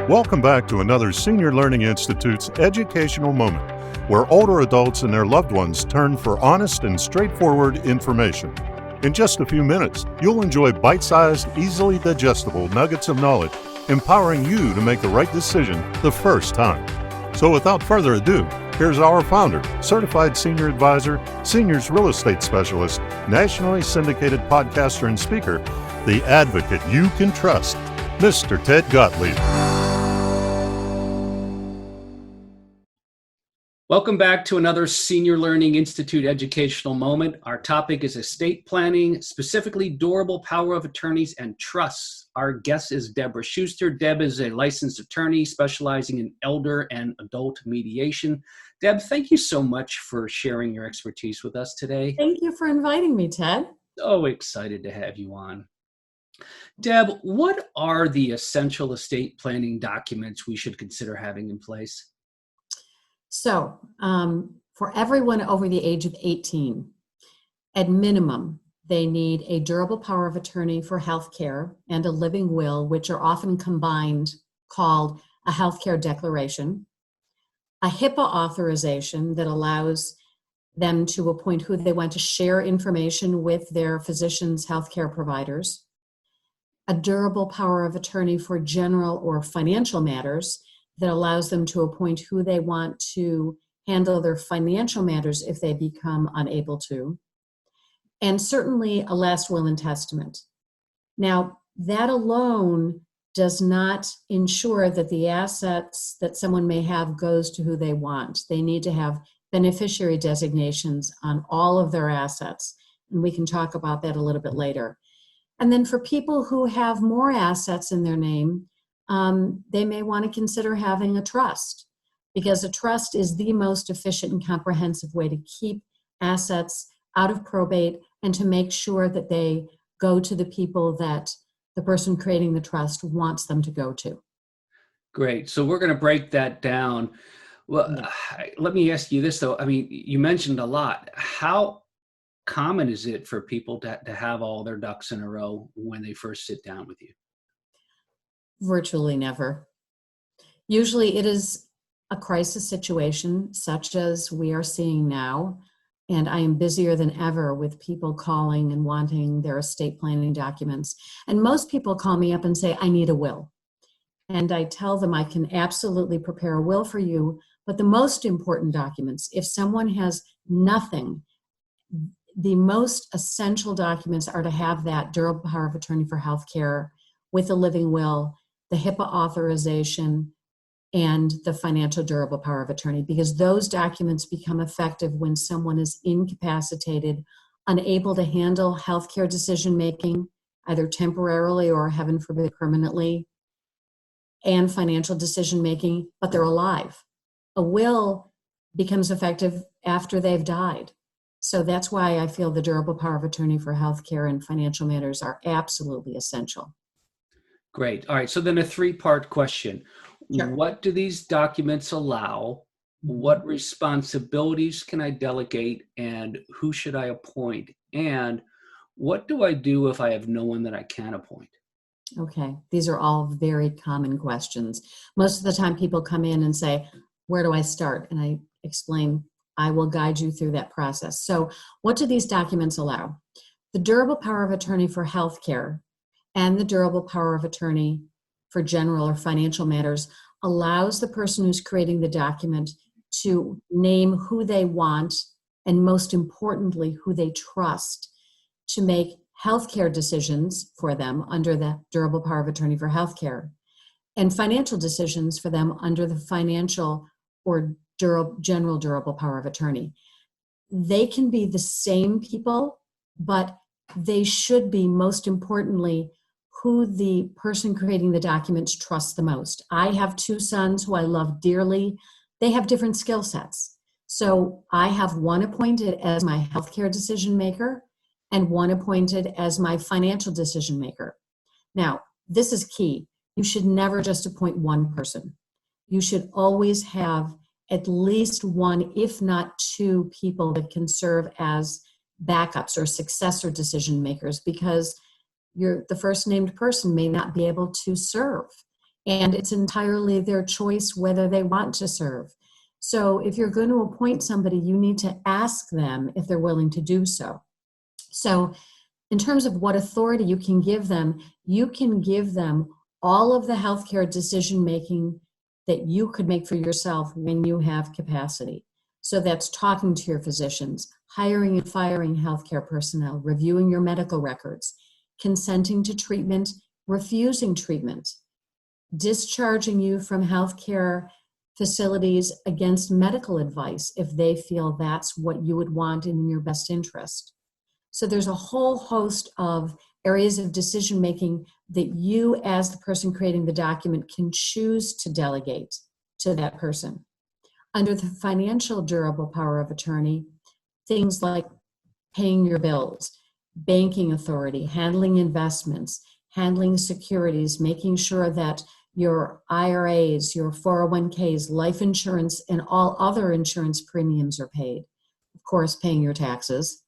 Welcome back to another Senior Learning Institute's educational moment, where older adults and their loved ones turn for honest and straightforward information. In just a few minutes, you'll enjoy bite-sized, easily digestible nuggets of knowledge, empowering you to make the right decision the first time. So without further ado, here's our founder, certified senior advisor, seniors real estate specialist, nationally syndicated podcaster and speaker, the advocate you can trust, Mr. Ted Gottlieb. Welcome back to another Senior Learning Institute educational moment. Our topic is estate planning, specifically durable power of attorneys and trusts. Our guest is Debra Schuster. Deb is a licensed attorney specializing in elder and adult mediation. Deb, thank you so much for sharing your expertise with us today. Thank you for inviting me, Ted. So excited to have you on. Deb, what are the essential estate planning documents we should consider having in place? So, for everyone over the age of 18, at minimum, they need a durable power of attorney for healthcare and a living will, which are often combined, called a healthcare declaration, a HIPPA authorization that allows them to appoint who they want to share information with their physicians' healthcare providers, a durable power of attorney for general or financial matters that allows them to appoint who they want to handle their financial matters if they become unable to, and certainly a last will and testament. Now, that alone does not ensure that the assets that someone may have goes to who they want. They need to have beneficiary designations on all of their assets, and we can talk about that a little bit later. And then for people who have more assets in their name, they may want to consider having a trust, because a trust is the most efficient and comprehensive way to keep assets out of probate and to make sure that they go to the people that the person creating the trust wants them to go to. Great. So we're going to break that down. Well, let me ask you this, though. I mean, you mentioned a lot. How common is it for people to have all their ducks in a row when they first sit down with you? Virtually never. Usually it is a crisis situation such as we are seeing now, and I am busier than ever with people calling and wanting their estate planning documents. And most people call me up and say, I need a will. And I tell them I can absolutely prepare a will for you, but the most important documents, if someone has nothing, the most essential documents are to have that durable power of attorney for healthcare with a living will, the HIPAA authorization, and the financial durable power of attorney, because those documents become effective when someone is incapacitated, unable to handle healthcare decision-making, either temporarily or, heaven forbid, permanently, and financial decision-making, but they're alive. A will becomes effective after they've died. So that's why I feel the durable power of attorney for healthcare and financial matters are absolutely essential. Great. All right. So then a three-part question. Sure. What do these documents allow? What responsibilities can I delegate? And who should I appoint? And what do I do if I have no one that I can appoint? Okay. These are all very common questions. Most of the time people come in and say, where do I start? And I explain, I will guide you through that process. So what do these documents allow? The durable power of attorney for healthcare and the durable power of attorney for general or financial matters allows the person who's creating the document to name who they want, and most importantly, who they trust to make healthcare decisions for them under the durable power of attorney for healthcare, and financial decisions for them under the financial or general durable power of attorney. They can be the same people, but they should be, most importantly, who the person creating the documents trusts the most. I have two sons who I love dearly. They have different skill sets. So I have one appointed as my healthcare decision maker and one appointed as my financial decision maker. Now, this is key. You should never just appoint one person. You should always have at least one, if not two, people that can serve as backups or successor decision makers, because the first named person may not be able to serve. and it's entirely their choice whether they want to serve. So if you're going to appoint somebody, you need to ask them if they're willing to do so. So in terms of what authority you can give them all of the healthcare decision-making that you could make for yourself when you have capacity. So that's talking to your physicians, hiring and firing healthcare personnel, reviewing your medical records, consenting to treatment, refusing treatment, discharging you from healthcare facilities against medical advice if they feel that's what you would want in your best interest. So there's a whole host of areas of decision-making that you, as the person creating the document, can choose to delegate to that person. Under the financial durable power of attorney, things like paying your bills, banking authority, handling investments, handling securities, making sure that your IRAs, your 401ks, life insurance, and all other insurance premiums are paid. Of course, paying your taxes.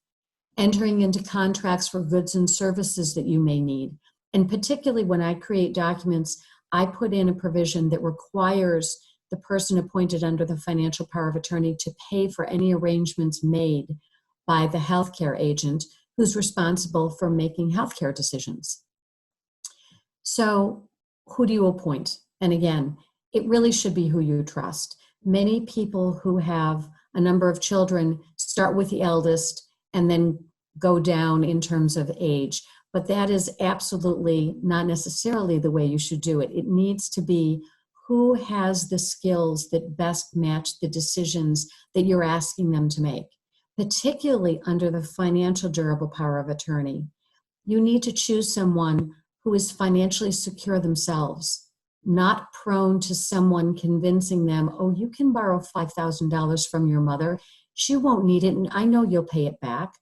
Entering into contracts for goods and services that you may need. And particularly when I create documents, I put in a provision that requires the person appointed under the financial power of attorney to pay for any arrangements made by the healthcare agent who's responsible for making healthcare decisions. So who do you appoint? And again, it really should be who you trust. Many people who have a number of children start with the eldest and then go down in terms of age. But that is absolutely not necessarily the way you should do it. It needs to be who has the skills that best match the decisions that you're asking them to make, particularly under the financial durable power of attorney. You need to choose someone who is financially secure themselves, not prone to someone convincing them, oh, you can borrow $5,000 from your mother. She won't need it, and I know you'll pay it back.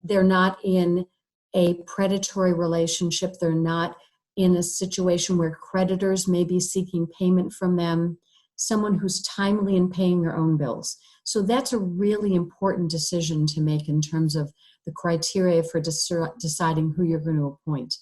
They're not in a predatory relationship. They're not in a situation where creditors may be seeking payment from them, someone who's timely in paying their own bills. So that's a really important decision to make in terms of the criteria for deciding who you're going to appoint.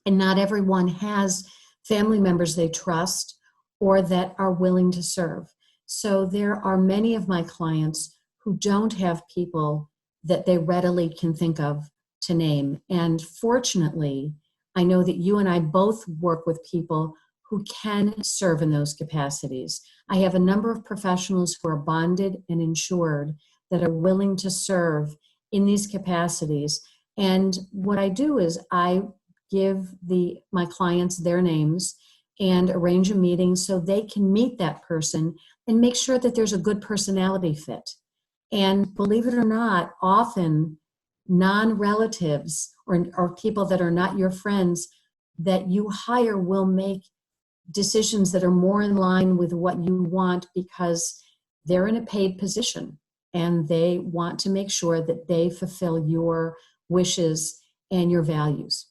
And not everyone has family members they trust or that are willing to serve. So there are many of my clients who don't have people that they readily can think of to name. And fortunately, I know that you and I both work with people who can serve in those capacities. I have a number of professionals who are bonded and insured that are willing to serve in these capacities. And what I do is I give my clients their names and arrange a meeting so they can meet that person and make sure that there's a good personality fit. And believe it or not, often non-relatives or people that are not your friends that you hire will make decisions that are more in line with what you want because they're in a paid position and they want to make sure that they fulfill your wishes and your values.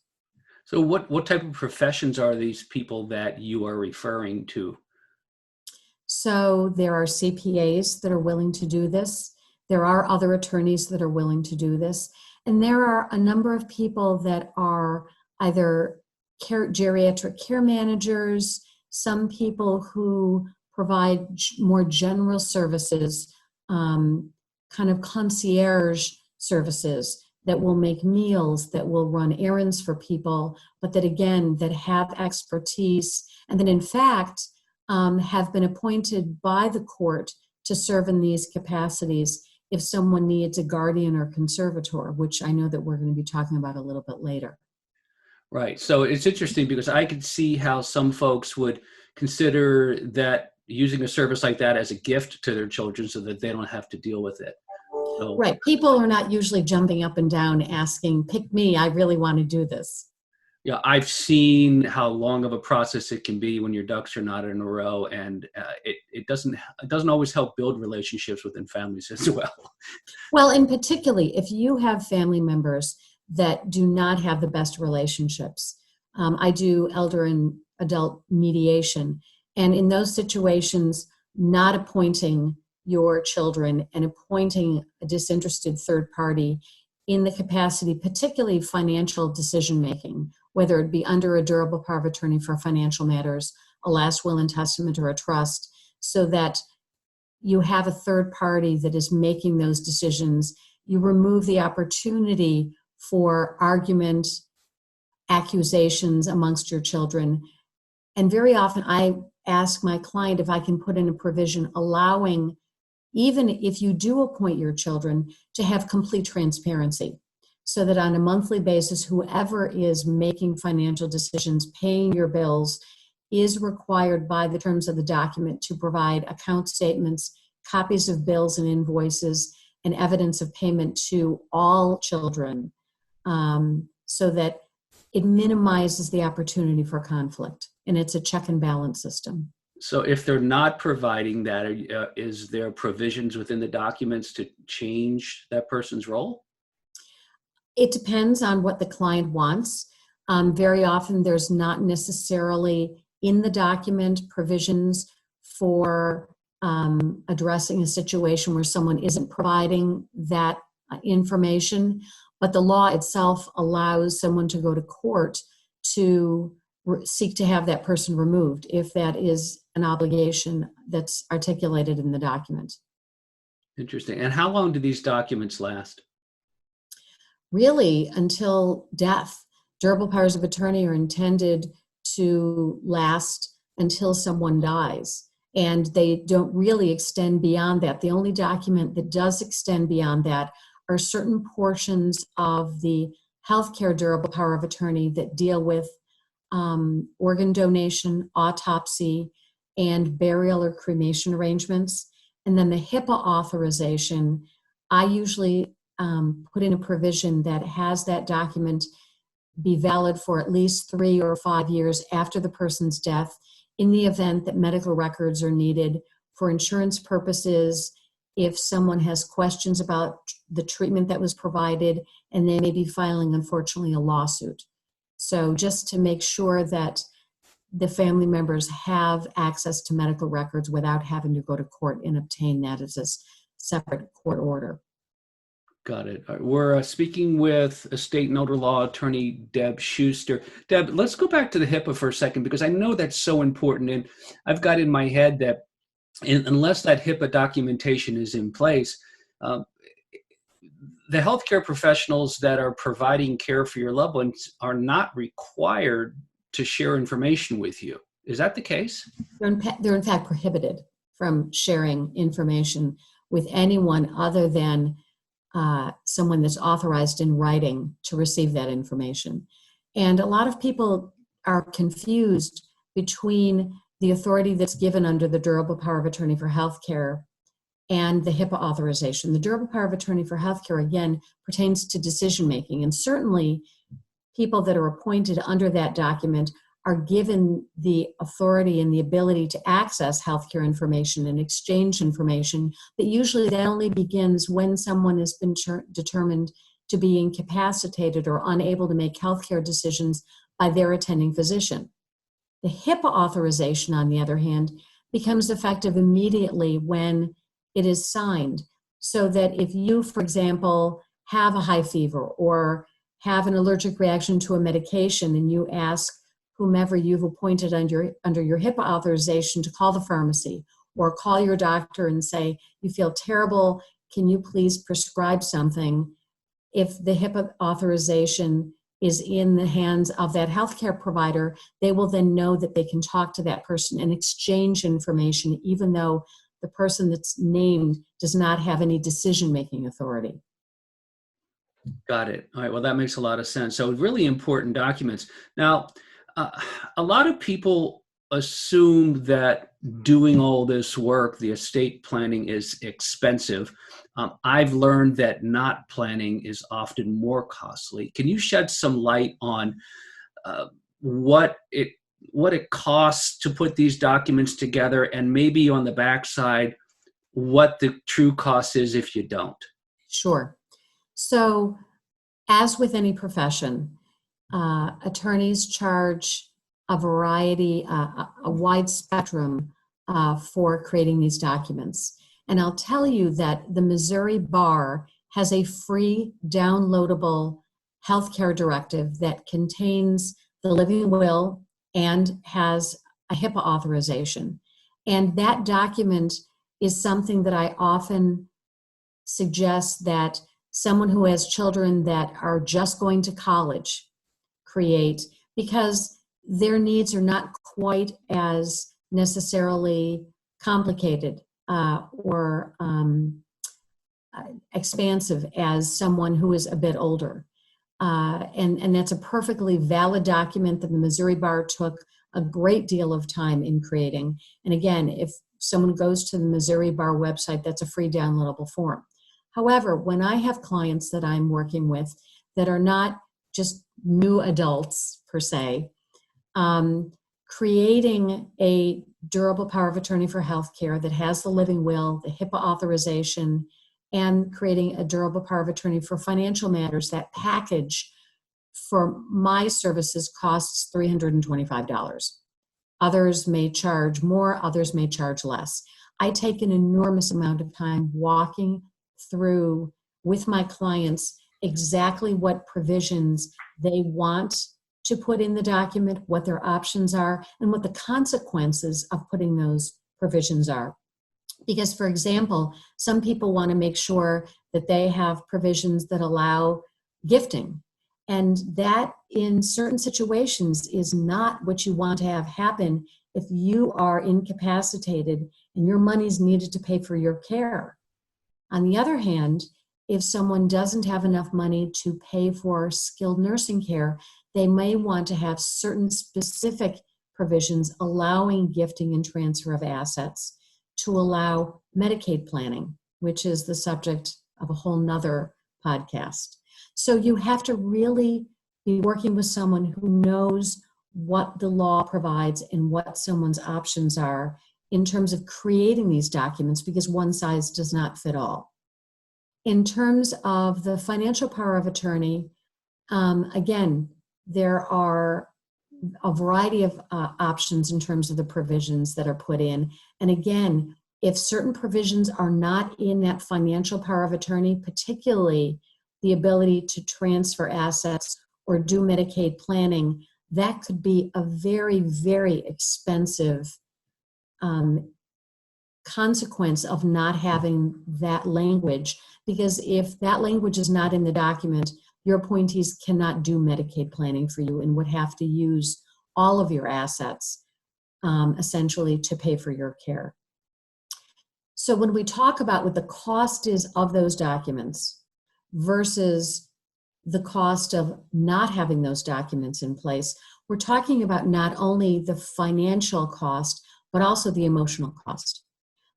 So what type of professions are these people that you are referring to? So there are CPAs that are willing to do this. There are other attorneys that are willing to do this. And there are a number of people that are either geriatric care managers, some people who provide more general services, kind of concierge services that will make meals, that will run errands for people, but that again, that have expertise and that in fact have been appointed by the court to serve in these capacities if someone needs a guardian or conservator, which I know that we're going to be talking about a little bit later. Right. So it's interesting because I could see how some folks would consider that using a service like that as a gift to their children so that they don't have to deal with it. So, right. People are not usually jumping up and down asking, pick me, I really want to do this. Yeah, I've seen how long of a process it can be when your ducks are not in a row, and it doesn't always help build relationships within families as well. Well, and particularly if you have family members that do not have the best relationships. I do elder and adult mediation, and in those situations, not appointing your children and appointing a disinterested third party in the capacity, particularly financial decision making, whether it be under a durable power of attorney for financial matters a last will and testament or a trust, so that you have a third party that is making those decisions. You remove the opportunity for argument, accusations amongst your children. And very often I ask my client if I can put in a provision allowing, even if you do appoint your children, to have complete transparency, so that on a monthly basis, whoever is making financial decisions, paying your bills, is required by the terms of the document to provide account statements, copies of bills and invoices, and evidence of payment to all children, so that it minimizes the opportunity for conflict. And it's a check and balance system. So if they're not providing that, is there provisions within the documents to change that person's role? It depends on what the client wants. Very often there's not necessarily in the document provisions for addressing a situation where someone isn't providing that information, but the law itself allows someone to go to court to seek to have that person removed if that is an obligation that's articulated in the document. Interesting. And how long do these documents last? Really, until death. Durable powers of attorney are intended to last until someone dies, and they don't really extend beyond that. The only document that does extend beyond that are certain portions of the healthcare durable power of attorney that deal with organ donation, autopsy, and burial or cremation arrangements. And then the HIPAA authorization, I usually put in a provision that has that document be valid for at least 3 or 5 years after the person's death, in the event that medical records are needed for insurance purposes, if someone has questions about the treatment that was provided, and they may be filing, unfortunately, a lawsuit. So just to make sure that the family members have access to medical records without having to go to court and obtain that as a separate court order. Got it. We're speaking with estate and elder law attorney Deb Schuster. Deb, let's go back to the HIPAA for a second, because I know that's so important. And I've got in my head that unless that HIPAA documentation is in place, the healthcare professionals that are providing care for your loved ones are not required to share information with you. Is that the case? They're in fact prohibited from sharing information with anyone other than someone that's authorized in writing to receive that information. And a lot of people are confused between the authority that's given under the durable power of attorney for healthcare and the HIPAA authorization. The durable power of attorney for healthcare, again, pertains to decision making. And certainly people that are appointed under that document are given the authority and the ability to access healthcare information and exchange information, but usually that only begins when someone has been determined to be incapacitated or unable to make healthcare decisions by their attending physician. The HIPAA authorization, on the other hand, becomes effective immediately when it is signed, so that if you, for example, have a high fever or have an allergic reaction to a medication and you ask whomever you've appointed under your HIPAA authorization to call the pharmacy or call your doctor and say, you feel terrible, can you please prescribe something? If the HIPAA authorization is in the hands of that healthcare provider, they will then know that they can talk to that person and exchange information, even though the person that's named does not have any decision-making authority. Got it. All right. Well, that makes a lot of sense. So really important documents. Now, a lot of people assume that doing all this work, the estate planning, is expensive. I've learned that not planning is often more costly. Can you shed some light on what it costs to put these documents together, and maybe on the backside, what the true cost is if you don't? Sure. So, as with any profession, attorneys charge a variety, a wide spectrum for creating these documents. And I'll tell you that the Missouri Bar has a free downloadable healthcare directive that contains the living will and has a HIPAA authorization. And that document is something that I often suggest that someone who has children that are just going to college create, because their needs are not quite as necessarily complicated or expansive as someone who is a bit older. And that's a perfectly valid document that the Missouri Bar took a great deal of time in creating. And again, if someone goes to the Missouri Bar website, that's a free downloadable form. However, when I have clients that I'm working with that are not just new adults per se, creating a durable power of attorney for healthcare that has the living will, the HIPAA authorization, and creating a durable power of attorney for financial matters, that package for my services costs $325. Others may charge more, others may charge less. I take an enormous amount of time walking through with my clients exactly what provisions they want to put in the document, what their options are, and what the consequences of putting those provisions are. Because, for example, some people want to make sure that they have provisions that allow gifting. And that, in certain situations, is not what you want to have happen if you are incapacitated and your money's needed to pay for your care. On the other hand, if someone doesn't have enough money to pay for skilled nursing care, they may want to have certain specific provisions allowing gifting and transfer of assets to allow Medicaid planning, which is the subject of a whole nother podcast. So you have to really be working with someone who knows what the law provides and what someone's options are in terms of creating these documents, because one size does not fit all. In terms of the financial power of attorney, again, there are a variety of options in terms of the provisions that are put in. And again, if certain provisions are not in that financial power of attorney, particularly the ability to transfer assets or do Medicaid planning, that could be a very, very expensive consequence of not having that language. Because if that language is not in the document, your appointees cannot do Medicaid planning for you and would have to use all of your assets essentially to pay for your care. So when we talk about what the cost is of those documents versus the cost of not having those documents in place, we're talking about not only the financial cost, but also the emotional cost.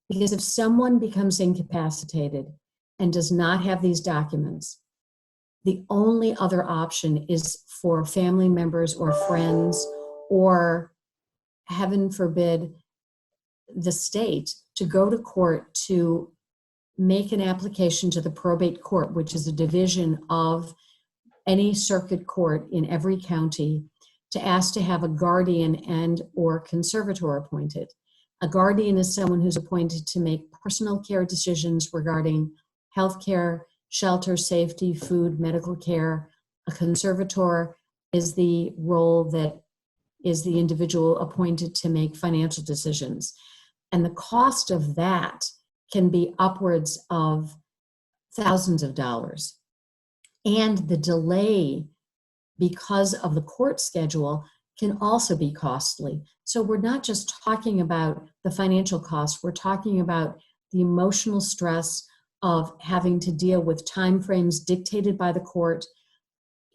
Because if someone becomes incapacitated and does not have these documents, the only other option is for family members or friends, or heaven forbid, the state, to go to court to make an application to the probate court, which is a division of any circuit court in every county, to ask to have a guardian and or conservator appointed. A guardian is someone who's appointed to make personal care decisions regarding health care, shelter, safety, food, medical care. A conservator is the role that is the individual appointed to make financial decisions. And the cost of that can be upwards of thousands of dollars. And the delay, because of the court schedule, can also be costly. So we're not just talking about the financial cost, we're talking about the emotional stress of having to deal with timeframes dictated by the court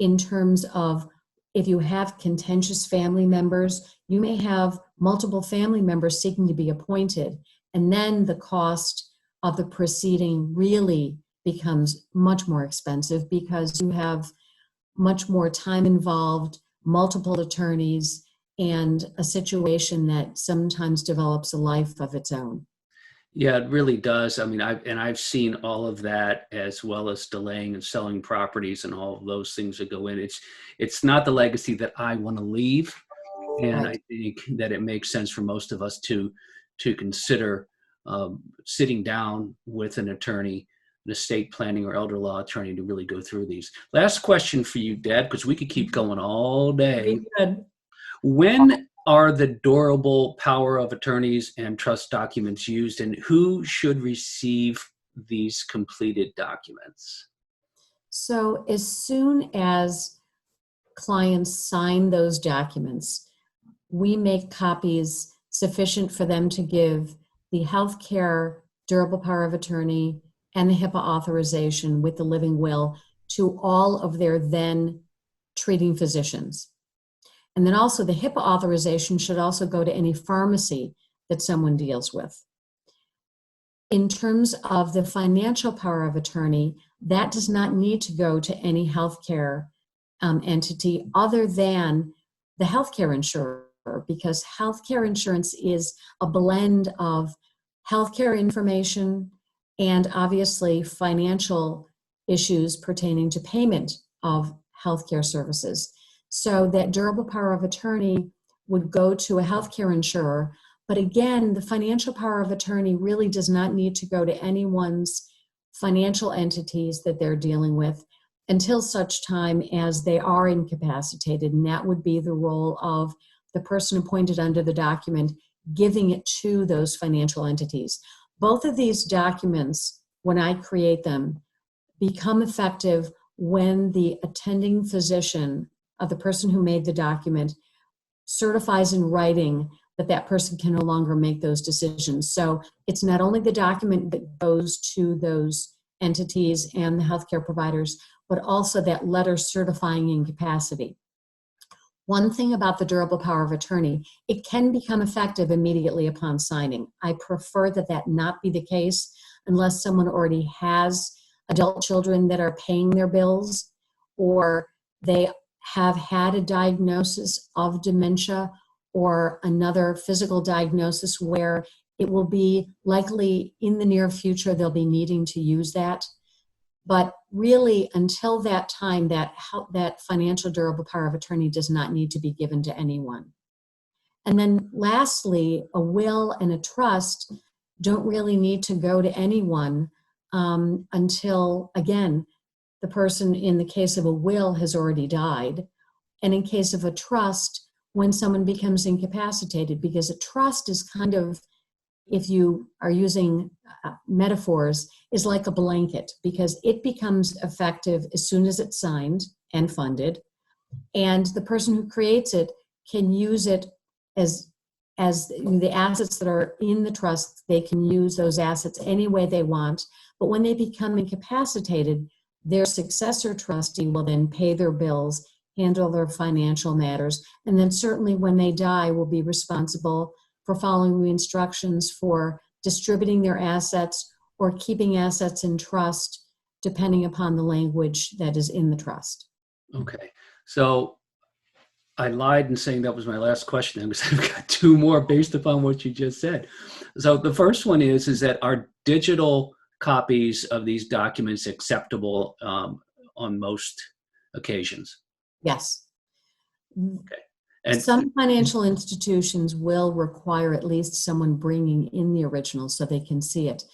in terms of, if you have contentious family members, you may have multiple family members seeking to be appointed, and then the cost of the proceeding really becomes much more expensive because you have much more time involved, multiple attorneys, and a situation that sometimes develops a life of its own. Yeah, it really does. I mean, I've seen all of that, as well as delaying and selling properties and all of those things that go in. It's not the legacy that I want to leave, and Right. I think that it makes sense for most of us to consider sitting down with an attorney, an estate planning or elder law attorney, to really go through these. Last question for you, Deb, because we could keep going all day. Very good. When are the durable power of attorneys and trust documents used, and who should receive these completed documents? So as soon as clients sign those documents, we make copies sufficient for them to give the healthcare durable power of attorney and the HIPAA authorization with the living will to all of their then treating physicians. And then also the HIPAA authorization should also go to any pharmacy that someone deals with. In terms of the financial power of attorney, that does not need to go to any healthcare entity other than the healthcare insurer, because healthcare insurance is a blend of healthcare information and obviously financial issues pertaining to payment of healthcare services. So that durable power of attorney would go to a healthcare insurer. But again, the financial power of attorney really does not need to go to anyone's financial entities that they're dealing with until such time as they are incapacitated. And that would be the role of the person appointed under the document giving it to those financial entities. Both of these documents, when I create them, become effective when the attending physician of the person who made the document certifies in writing that that person can no longer make those decisions. So it's not only the document that goes to those entities and the healthcare providers, but also that letter certifying incapacity. One thing about the durable power of attorney, it can become effective immediately upon signing. I prefer that that not be the case unless someone already has adult children that are paying their bills, or they have had a diagnosis of dementia or another physical diagnosis where it will be likely in the near future they'll be needing to use that. But really, until that time, that financial durable power of attorney does not need to be given to anyone. And then lastly, a will and a trust don't really need to go to anyone until, again, the person in the case of a will has already died. And in case of a trust, when someone becomes incapacitated, because a trust is kind of, if you are using metaphors, is like a blanket, because it becomes effective as soon as it's signed and funded, and the person who creates it can use it as the assets that are in the trust. They can use those assets any way they want, but when they become incapacitated, their successor trustee will then pay their bills, handle their financial matters, and then certainly when they die will be responsible for following the instructions for distributing their assets or keeping assets in trust, depending upon the language that is in the trust. Okay, so I lied in saying that was my last question because I've got two more based upon what you just said. So the first one is that are digital copies of these documents acceptable on most occasions? Yes. Okay. And some financial institutions will require at least someone bringing in the original so they can see it.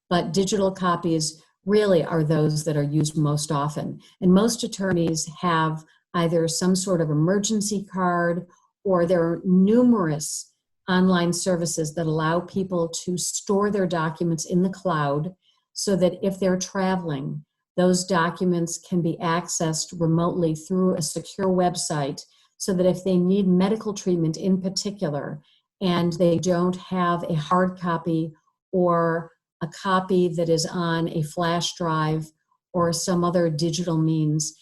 But digital copies really are those that are used most often. And most attorneys have either some sort of emergency card, or there are numerous online services that allow people to store their documents in the cloud so that if they're traveling, those documents can be accessed remotely through a secure website, so that if they need medical treatment in particular and they don't have a hard copy or a copy that is on a flash drive or some other digital means,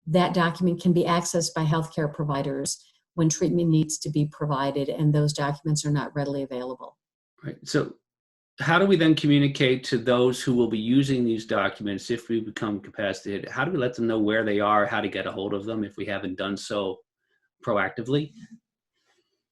that document can be accessed by healthcare providers when treatment needs to be provided and those documents are not readily available. Right. So how do we then communicate to those who will be using these documents if we become incapacitated? How do we let them know where they are, how to get a hold of them if we haven't done so proactively?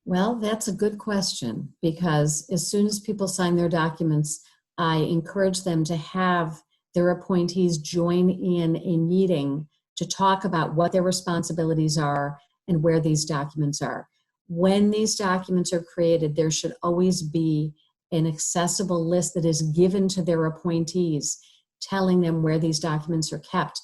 Well, that's a good question, because as soon as people sign their documents, I encourage them to have their appointees join in a meeting to talk about what their responsibilities are and where these documents are. When these documents are created, there should always be an accessible list that is given to their appointees telling them where these documents are kept.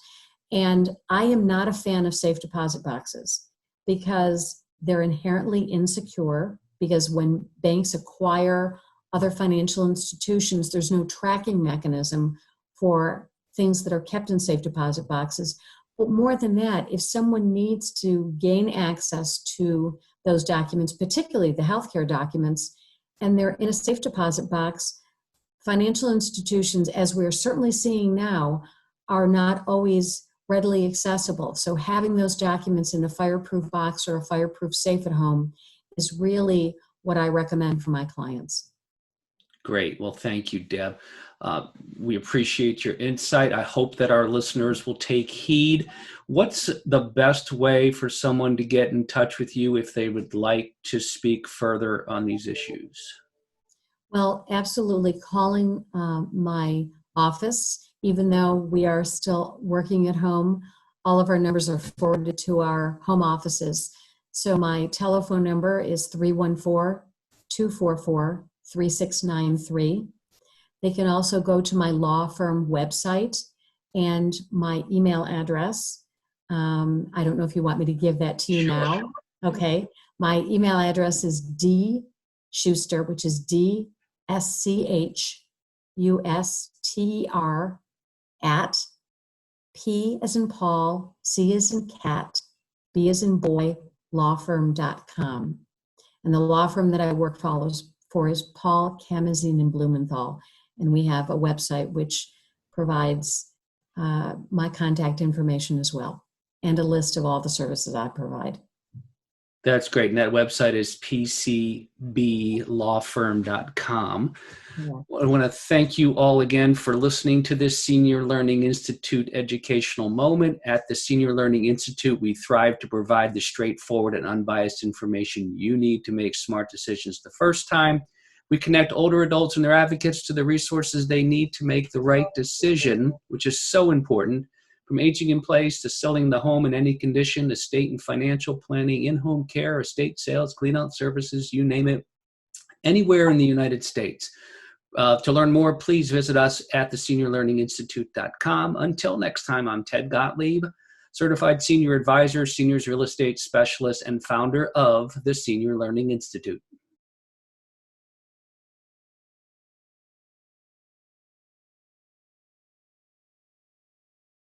And I am not a fan of safe deposit boxes, because they're inherently insecure because when banks acquire other financial institutions, there's no tracking mechanism for things that are kept in safe deposit boxes. But more than that, if someone needs to gain access to those documents, particularly the healthcare documents, and they're in a safe deposit box, financial institutions, as we're certainly seeing now, are not always readily accessible. So having those documents in a fireproof box or a fireproof safe at home is really what I recommend for my clients. Great. Well, thank you, Deb. We appreciate your insight. I hope that our listeners will take heed. What's the best way for someone to get in touch with you if they would like to speak further on these issues? Well, absolutely. Calling my office, even though we are still working at home, all of our numbers are forwarded to our home offices. So my telephone number is 314-244-3693. They can also go to my law firm website and my email address. I don't know if you want me to give that to you now. Okay. My email address is dschuster, which is DSCHUSTER at P as in Paul, C as in cat, B as in boy, lawfirm.com. And the law firm that I work for is Paul, Kamazin, and Blumenthal. And we have a website which provides my contact information as well, and a list of all the services I provide. That's great. And that website is pcblawfirm.com. Yeah. I want to thank you all again for listening to this Senior Learning Institute educational moment. At the Senior Learning Institute, we thrive to provide the straightforward and unbiased information you need to make smart decisions the first time. We connect older adults and their advocates to the resources they need to make the right decision, which is so important. From aging in place to selling the home in any condition, estate and financial planning, in-home care, estate sales, clean-out services, you name it, anywhere in the United States. To learn more, please visit us at theseniorlearninginstitute.com. Until next time, I'm Ted Gottlieb, Certified Senior Advisor, Seniors Real Estate Specialist, and founder of the Senior Learning Institute.